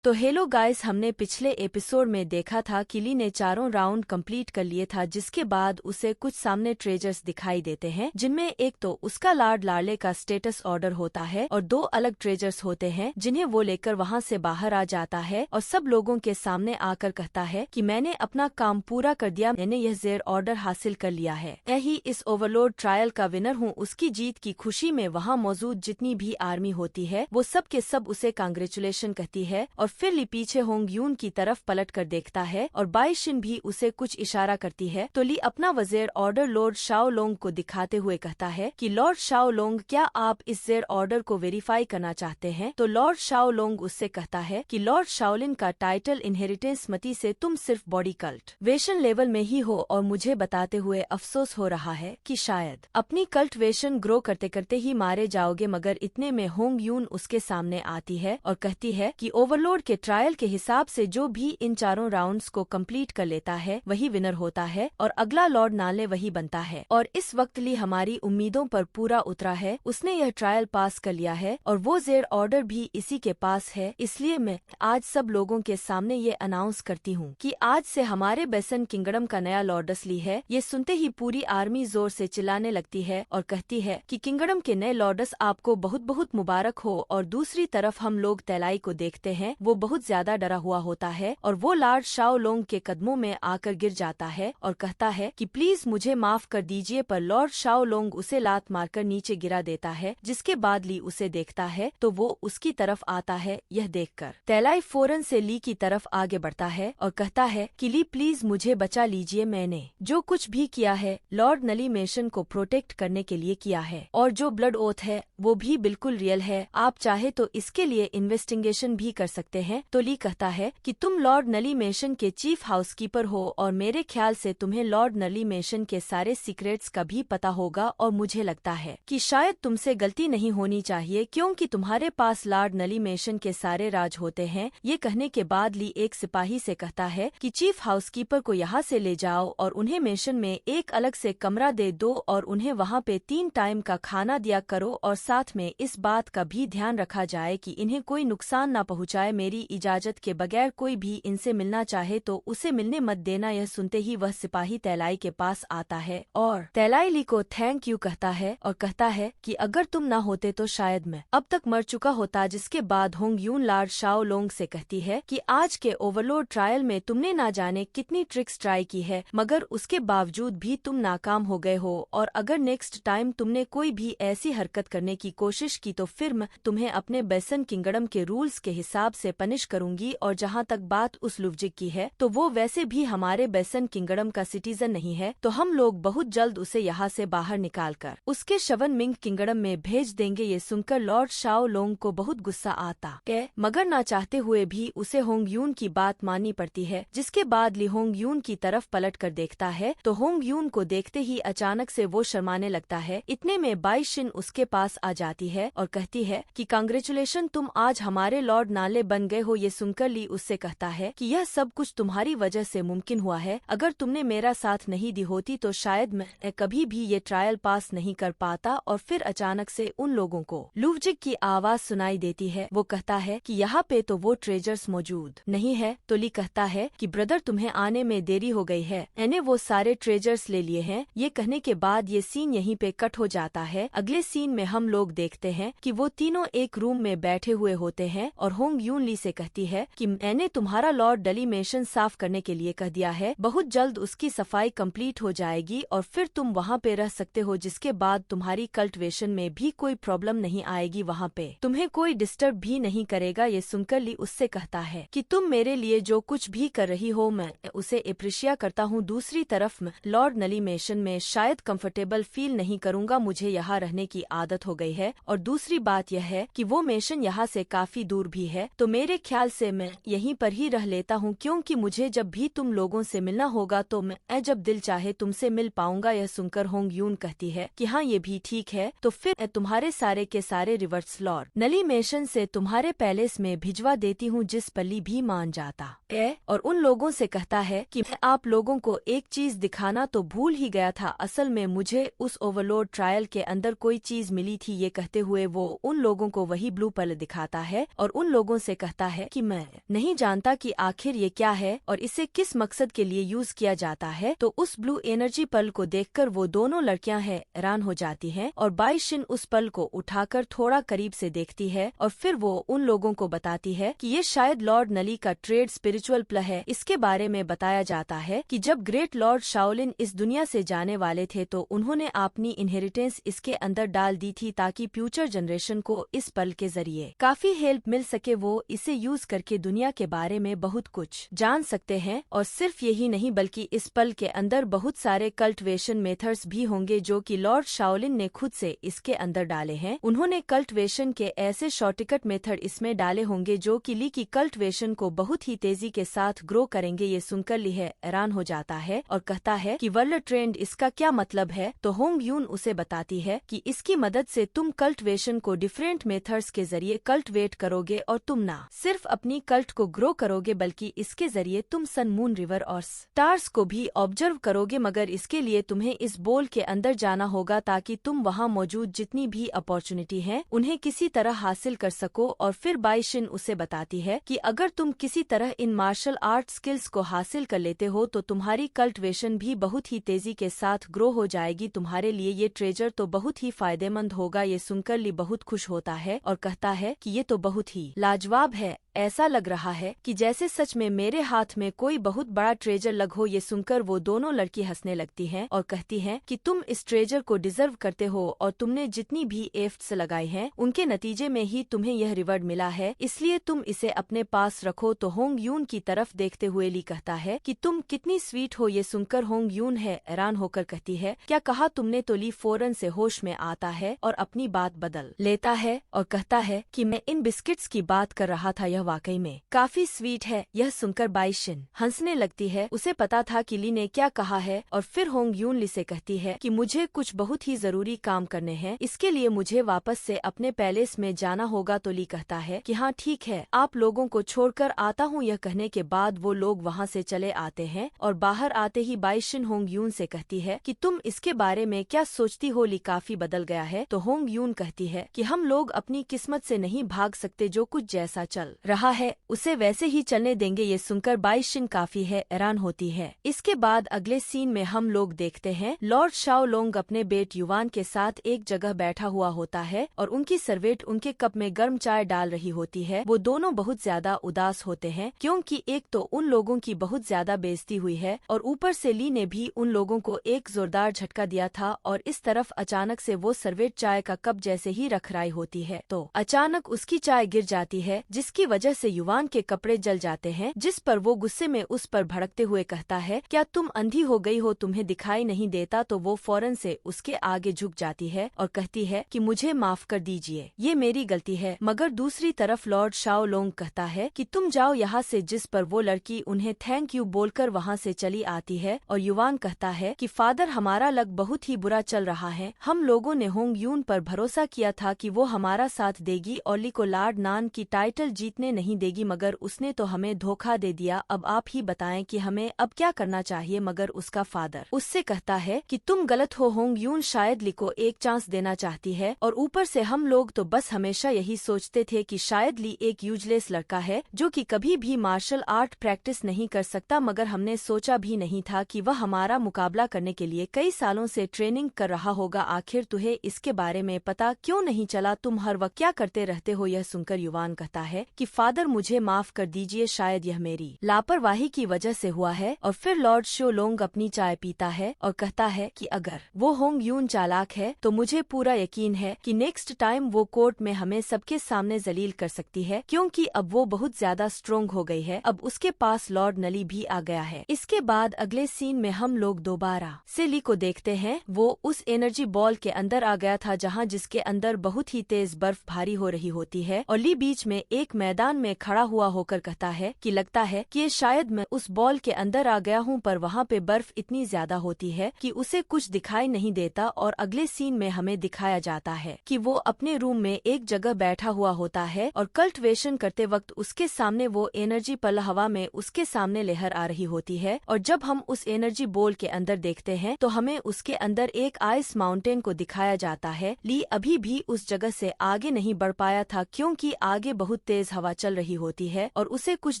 तो hello guys, हमने पिछले एपिसोड में देखा था कि ली ने चारों राउंड कंप्लीट कर लिए था, जिसके बाद उसे कुछ सामने ट्रेजर्स दिखाई देते हैं, जिनमें एक तो उसका लाड लाडले का स्टेटस ऑर्डर होता है और दो अलग ट्रेजर्स होते हैं जिन्हें वो लेकर वहां से बाहर आ जाता है और सब लोगों के सामने आकर कहता है कि मैंने अपना काम पूरा कर दिया, मैंने यह जेर ऑर्डर हासिल कर लिया है, मैं ही इस ओवरलोड ट्रायल का विनर हूँ। उसकी जीत की खुशी में वहाँ मौजूद जितनी भी आर्मी होती है वो सब के सब उसे कांग्रेचुलेशन कहती है और फिर ली पीछे होंग यून की तरफ पलट कर देखता है और बाई शिन भी उसे कुछ इशारा करती है। तो ली अपना वज़ीर ऑर्डर लॉर्ड शाओ लोंग को दिखाते हुए कहता है कि लॉर्ड शाओ लोंग, क्या आप इस जेर ऑर्डर को वेरीफाई करना चाहते हैं? तो लॉर्ड शाओ लोंग उससे कहता है कि लॉर्ड शाओलिन का टाइटल इनहेरिटेंस मती से तुम सिर्फ बॉडी कल्ट वेशन लेवल में ही हो और मुझे बताते हुए अफसोस हो रहा है कि शायद अपनी कल्ट वेशन ग्रो करते करते ही मारे जाओगे। मगर इतने में होंग यून उसके सामने आती है और कहती है कि ओवरलोड के ट्रायल के हिसाब से जो भी इन चारों राउंड्स को कंप्लीट कर लेता है वही विनर होता है और अगला लॉर्ड नाले वही बनता है। और इस वक्त ली हमारी उम्मीदों पर पूरा उतरा है, उसने यह ट्रायल पास कर लिया है और वो जेर ऑर्डर भी इसी के पास है। इसलिए मैं आज सब लोगों के सामने ये अनाउंस करती हूँ कि आज से हमारे बेसन किंगडम का नया लॉर्डस ली है। ये सुनते ही पूरी आर्मी जोर से चिल्लाने लगती है और कहती है कि किंगडम के नए लॉर्डस आपको बहुत बहुत मुबारक हो। और दूसरी तरफ हम लोग तेलाई को देखते हैं, वो बहुत ज्यादा डरा हुआ होता है और वो लॉर्ड शाओ लोंग के कदमों में आकर गिर जाता है और कहता है कि प्लीज मुझे माफ कर दीजिए। पर लॉर्ड शाओ लोंग उसे लात मारकर नीचे गिरा देता है, जिसके बाद ली उसे देखता है तो वो उसकी तरफ आता है। यह देखकर तेलाई फौरन से ली की तरफ आगे बढ़ता है और कहता है कि ली प्लीज मुझे बचा लीजिए, मैंने जो कुछ भी किया है लॉर्ड नली मेशन को प्रोटेक्ट करने के लिए किया है और जो ब्लड ओथ है वो भी बिल्कुल रियल है, आप चाहे तो इसके लिए इन्वेस्टिगेशन भी कर सकते हैं। तो ली कहता है कि तुम लॉर्ड नली मेशन के चीफ हाउसकीपर हो और मेरे ख्याल से तुम्हें लॉर्ड नली मेशन के सारे सीक्रेट्स का भी पता होगा और मुझे लगता है कि शायद तुमसे गलती नहीं होनी चाहिए क्योंकि तुम्हारे पास लॉर्ड नली मेशन के सारे राज होते हैं। ये कहने के बाद ली एक सिपाही से कहता है कि चीफ हाउसकीपर को यहाँ से ले जाओ और उन्हें मेशन में एक अलग से कमरा दे दो और उन्हें वहाँ पे 3 टाइम का खाना दिया करो और साथ में इस बात का भी ध्यान रखा जाए कि इन्हें कोई नुकसान न पहुँचाए। मेरी इजाजत के बगैर कोई भी इनसे मिलना चाहे तो उसे मिलने मत देना। यह सुनते ही वह सिपाही तेलाई के पास आता है और तेलाई ली को थैंक यू कहता है और कहता है कि अगर तुम ना होते तो शायद मैं अब तक मर चुका होता। जिसके बाद होंग यून लॉर्ड शाओ लोंग से कहती है कि आज के ओवरलोड ट्रायल में तुमने ना जाने कितनी ट्रिक्स ट्राई की है, मगर उसके बावजूद भी तुम नाकाम हो गए हो और अगर नेक्स्ट टाइम तुमने कोई भी ऐसी हरकत करने की कोशिश की तो फिर मैं तुम्हें अपने बेसन किंगडम के रूल्स के हिसाब से पनिश करूंगी। और जहाँ तक बात उस लुवजिक की है तो वो वैसे भी हमारे बेसन किंगडम का सिटीजन नहीं है, तो हम लोग बहुत जल्द उसे यहाँ से बाहर निकालकर उसके शवन मिंग किंगडम में भेज देंगे। ये सुनकर लॉर्ड शाओ लोंग को बहुत गुस्सा आता है, मगर ना चाहते हुए भी उसे होंग यून की बात माननी पड़ती है। जिसके बाद ली होंग यून की तरफ पलट कर देखता है तो होंग यून को देखते ही अचानक से वो शर्माने लगता है। इतने में बाई शिन उसके पास आ जाती है और कहती है कि कांग्रेचुलेशन, तुम आज हमारे लॉर्ड नाले बन गए हो। ये सुनकर ली उससे कहता है कि यह सब कुछ तुम्हारी वजह से मुमकिन हुआ है, अगर तुमने मेरा साथ नहीं दी होती तो शायद मैं कभी भी ये ट्रायल पास नहीं कर पाता। और फिर अचानक से उन लोगों को लुवजिक की आवाज सुनाई देती है। वो कहता है कि यहाँ पे तो वो ट्रेजर्स मौजूद नहीं है। तो ली कहता है कि ब्रदर, तुम्हें आने में देरी हो गई है, मैंने वो सारे ट्रेजर्स ले लिए हैं। ये कहने के बाद ये सीन यहीं पे कट हो जाता है। अगले सीन में हम लोग देखते हैं कि वो तीनों एक रूम में बैठे हुए होते हैं और होंग यून ली से कहती है कि मैंने तुम्हारा लॉर्ड डली मेशन साफ करने के लिए कह दिया है, बहुत जल्द उसकी सफाई कंप्लीट हो जाएगी और फिर तुम वहाँ पे रह सकते हो। जिसके बाद तुम्हारी कल्टिवेशन में भी कोई प्रॉब्लम नहीं आएगी, वहाँ पे तुम्हें कोई डिस्टर्ब भी नहीं करेगा। ये सुनकर ली उससे कहता है कि तुम मेरे लिए जो कुछ भी कर रही हो मैं उसे अप्रिशिएट करता हूँ। दूसरी तरफ मैं लॉर्ड नली मेशन में शायद कंफर्टेबल फील नहीं करूँगा, मुझे यहाँ रहने की आदत हो गई है और दूसरी बात यह है कि वो मेशन यहाँ से काफी दूर भी है, तो मेरे ख्याल से मैं यहीं पर ही रह लेता हूँ क्योंकि मुझे जब भी तुम लोगों से मिलना होगा तो मैं जब दिल चाहे तुमसे मिल पाऊंगा। यह सुनकर होंग यून कहती है कि हाँ ये भी ठीक है, तो फिर तुम्हारे सारे के सारे रिवर्स लॉर्ड नली मेशन से तुम्हारे पैलेस में भिजवा देती हूँ, जिस पल्ली भी मान जाता है। और उन लोगों से कहता है कि मैं आप लोगों को एक चीज दिखाना तो भूल ही गया था, असल में मुझे उस ओवरलोड ट्रायल के अंदर कोई चीज मिली थी। ये कहते हुए वो उन लोगों को वही ब्लू पल दिखाता है और उन लोगों से कहता है कि मैं नहीं जानता कि आखिर ये क्या है और इसे किस मकसद के लिए यूज किया जाता है। तो उस ब्लू एनर्जी पल को देखकर वो दोनों लड़कियां हैरान हो जाती हैं और बाई शिन उस पल को उठाकर थोड़ा करीब से देखती है और फिर वो उन लोगों को बताती है कि ये शायद लॉर्ड नली का ट्रेड स्पिरिचुअल प्ल है। इसके बारे में बताया जाता है कि जब ग्रेट लॉर्ड शाओलिन इस दुनिया से जाने वाले थे तो उन्होंने अपनी इनहेरिटेंस इसके अंदर डाल दी थी ताकि फ्यूचर जनरेशन को इस पल के जरिए काफी हेल्प मिल सके। वो इसे यूज करके दुनिया के बारे में बहुत कुछ जान सकते हैं और सिर्फ यही नहीं बल्कि इस पल के अंदर बहुत सारे कल्टिवेशन मेथड्स भी होंगे जो कि लॉर्ड शाओलिन ने खुद से इसके अंदर डाले हैं। उन्होंने कल्टिवेशन के ऐसे शॉर्टकट मेथड इसमें डाले होंगे जो कि ली की कल्टिवेशन को बहुत ही तेजी के साथ ग्रो करेंगे। ये सुनकर ली हैरान हो जाता है और कहता है कि वर्ल्ड ट्रेंड इसका क्या मतलब है। तो होंग यून उसे बताती है कि इसकी मदद से तुम कल्टिवेशन को डिफरेंट मेथड्स के जरिए कल्टिवेट करोगे और तुम ना सिर्फ अपनी कल्ट को ग्रो करोगे बल्कि इसके जरिए तुम सन, मून, रिवर और स्टार्स को भी ऑब्जर्व करोगे। मगर इसके लिए तुम्हें इस बोल के अंदर जाना होगा ताकि तुम वहाँ मौजूद जितनी भी अपॉर्चुनिटी हैं उन्हें किसी तरह हासिल कर सको। और फिर बाई शिन उसे बताती है कि अगर तुम किसी तरह इन मार्शल आर्ट स्किल्स को हासिल कर लेते हो तो तुम्हारी कल्टिवेशन भी बहुत ही तेजी के साथ ग्रो हो जाएगी। तुम्हारे लिए ये ट्रेजर तो बहुत ही फायदेमंद होगा। ये सुनकर ली बहुत खुश होता है और कहता है कि ये तो बहुत ही लाजवाब है। ऐसा लग रहा है कि जैसे सच में मेरे हाथ में कोई बहुत बड़ा ट्रेजर लग हो। ये सुनकर वो दोनों लड़की हंसने लगती हैं और कहती हैं कि तुम इस ट्रेजर को डिजर्व करते हो और तुमने जितनी भी एफर्ट्स लगाई हैं उनके नतीजे में ही तुम्हें यह रिवॉर्ड मिला है, इसलिए तुम इसे अपने पास रखो। तो होंग यून की तरफ देखते हुए ली कहता है कि तुम कितनी स्वीट हो। ये सुनकर होंग यून हैरान होकर कहती है, क्या कहा तुमने? तो ली फौरन से होश में आता है और अपनी बात बदल लेता है और कहता है कि मैं इन बिस्किट्स की बात कर रहा था, यह वाकई में काफी स्वीट है। यह सुनकर बाई शिन हंसने लगती है। उसे पता था कि ली ने क्या कहा है और फिर होंग यून ली से कहती है कि मुझे कुछ बहुत ही जरूरी काम करने हैं, इसके लिए मुझे वापस से अपने पैलेस में जाना होगा। तो ली कहता है कि हाँ ठीक है, आप लोगों को छोड़कर आता हूँ। यह कहने के बाद वो लोग वहाँ से चले आते हैं और बाहर आते ही बाई शिन होंग यून से कहती है कि तुम इसके बारे में क्या सोचती हो? ली काफी बदल गया है। तो होंग यून कहती है कि हम लोग अपनी किस्मत से नहीं भाग सकते, जो कुछ जैसा चल रहा है उसे वैसे ही चलने देंगे। ये सुनकर बाई शिन काफी हैरान होती है। इसके बाद अगले सीन में हम लोग देखते हैं लॉर्ड शाओ लोंग अपने बेट युवान के साथ एक जगह बैठा हुआ होता है और उनकी सर्वेंट उनके कप में गर्म चाय डाल रही होती है। वो दोनों बहुत ज्यादा उदास होते हैं क्योंकि एक तो उन लोगों की बहुत ज्यादा बेइज्जती हुई है और ऊपर से ली ने भी उन लोगों को एक जोरदार झटका दिया था और इस तरफ अचानक से वो सर्वेंट चाय का कप जैसे ही रख रही होती है तो अचानक उसकी चाय गिर जाती है, जिसकी वजह से युवान के कपड़े जल जाते हैं। जिस पर वो गुस्से में उस पर भड़कते हुए कहता है, क्या तुम अंधी हो गई हो, तुम्हें दिखाई नहीं देता? तो वो फौरन से उसके आगे झुक जाती है और कहती है कि मुझे माफ कर दीजिए, ये मेरी गलती है। मगर दूसरी तरफ लॉर्ड शाओ लोंग कहता है कि तुम जाओ यहाँ से, जिस पर वो लड़की उन्हें थैंक यू बोलकर वहाँ से चली आती है। और युवान कहता है कि फादर, हमारा लक बहुत ही बुरा चल रहा है। हम लोगों ने होंग यून पर भरोसा किया था कि वो हमारा साथ देगी और ली को लॉर्ड नान की टाइटल जीतने नहीं देगी, मगर उसने तो हमें धोखा दे दिया। अब आप ही बताएं कि हमें अब क्या करना चाहिए? मगर उसका फादर उससे कहता है कि तुम गलत हो, होंग यून शायद ली को एक चांस देना चाहती है और ऊपर से हम लोग तो बस हमेशा यही सोचते थे कि शायद ली एक यूजलेस लड़का है जो कि कभी भी मार्शल आर्ट प्रैक्टिस नहीं कर सकता, मगर हमने सोचा भी नहीं था कि वह हमारा मुकाबला करने के लिए कई सालों से ट्रेनिंग कर रहा होगा। आखिर तुम्हें इसके बारे में पता क्यों नहीं चला? तुम हर वक्त क्या करते रहते हो? यह सुनकर युवान कहता है कि फादर, मुझे माफ कर दीजिए, शायद यह मेरी लापरवाही की वजह से हुआ है। और फिर लॉर्ड शो लोंग अपनी चाय पीता है और कहता है कि अगर वो होंग यून चालाक है तो मुझे पूरा यकीन है कि नेक्स्ट टाइम वो कोर्ट में हमें सबके सामने जलील कर सकती है, क्योंकि अब वो बहुत ज्यादा स्ट्रोंग हो गई है। अब उसके पास लॉर्ड नली भी आ गया है। इसके बाद अगले सीन में हम लोग दोबारा से ली को देखते हैं। वो उस एनर्जी बॉल के अंदर आ गया था जहाँ जिसके अंदर बहुत ही तेज बर्फ भारी हो रही होती है और ली बीच में एक मैदान में खड़ा हुआ होकर कहता है कि लगता है कि ये शायद मैं उस बॉल के अंदर आ गया हूँ, पर वहाँ पे बर्फ इतनी ज्यादा होती है कि उसे कुछ दिखाई नहीं देता। और अगले सीन में हमें दिखाया जाता है कि वो अपने रूम में एक जगह बैठा हुआ होता है और कल्टिवेशन करते वक्त उसके सामने वो एनर्जी पल हवा में उसके सामने लहर आ रही होती है। और जब हम उस एनर्जी बॉल के अंदर देखते हैं तो हमें उसके अंदर एक आइस माउंटेन को दिखाया जाता है। ली अभी भी उस जगह से आगे नहीं बढ़ पाया था क्योंकि आगे बहुत तेज हवा चल रही होती है और उसे कुछ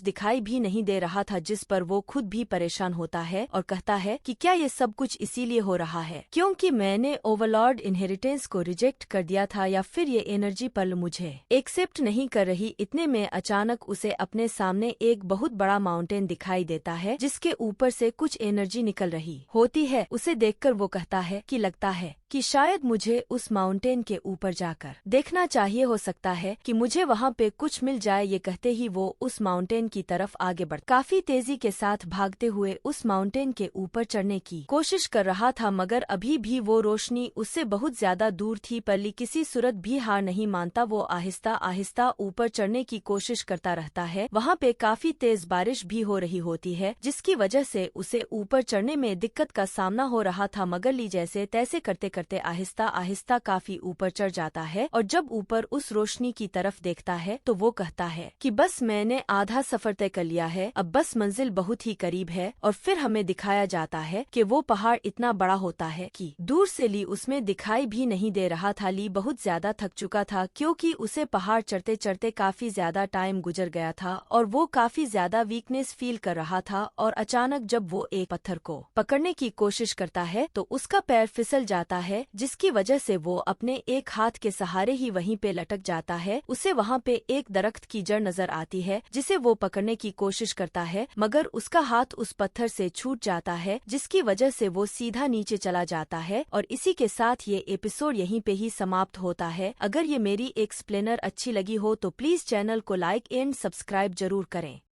दिखाई भी नहीं दे रहा था, जिस पर वो खुद भी परेशान होता है और कहता है कि क्या ये सब कुछ इसीलिए हो रहा है क्योंकि मैंने ओवरलॉर्ड इनहेरिटेंस को रिजेक्ट कर दिया था, या फिर ये एनर्जी पल मुझे एक्सेप्ट नहीं कर रही। इतने में अचानक उसे अपने सामने एक बहुत बड़ा माउंटेन दिखाई देता है जिसके ऊपर से कुछ एनर्जी निकल रही होती है। उसे देखकर वो कहता है कि लगता है कि शायद मुझे उस माउंटेन के ऊपर जाकर देखना चाहिए, हो सकता है कि मुझे वहाँ पे कुछ मिल जाए। ये कहते ही वो उस माउंटेन की तरफ आगे बढ़ काफी तेजी के साथ भागते हुए उस माउंटेन के ऊपर चढ़ने की कोशिश कर रहा था, मगर अभी भी वो रोशनी उससे बहुत ज्यादा दूर थी। पर किसी सूरत भी हार नहीं मानता, वो आहिस्ता आहिस्ता ऊपर चढ़ने की कोशिश करता रहता है। वहाँ पे काफी तेज बारिश भी हो रही होती है जिसकी वजह से उसे ऊपर चढ़ने में दिक्कत का सामना हो रहा था, मगर ली जैसे तैसे करते करते आहिस्ता आहिस्ता काफी ऊपर चढ़ जाता है। और जब ऊपर उस रोशनी की तरफ देखता है तो वो कहता है कि बस मैंने आधा सफर तय कर लिया है, अब बस मंजिल बहुत ही करीब है। और फिर हमें दिखाया जाता है कि वो पहाड़ इतना बड़ा होता है कि दूर से ली उसमें दिखाई भी नहीं दे रहा था। ली बहुत ज्यादा थक चुका था क्योंकि उसे पहाड़ चढ़ते चढ़ते काफी ज्यादा टाइम गुजर गया था और वो काफी ज्यादा वीकनेस फील कर रहा था। और अचानक जब वो एक पत्थर को पकड़ने की कोशिश करता है तो उसका पैर फिसल जाता है, जिसकी वजह से वो अपने एक हाथ के सहारे ही वहीं पे लटक जाता है। उसे वहाँ पे एक दरख्त की जड़ नजर आती है जिसे वो पकड़ने की कोशिश करता है, मगर उसका हाथ उस पत्थर से छूट जाता है जिसकी वजह से वो सीधा नीचे चला जाता है। और इसी के साथ ये एपिसोड यहीं पे ही समाप्त होता है। अगर ये मेरी एक्सप्लेनर अच्छी लगी हो तो प्लीज चैनल को लाइक एंड सब्सक्राइब जरूर करें।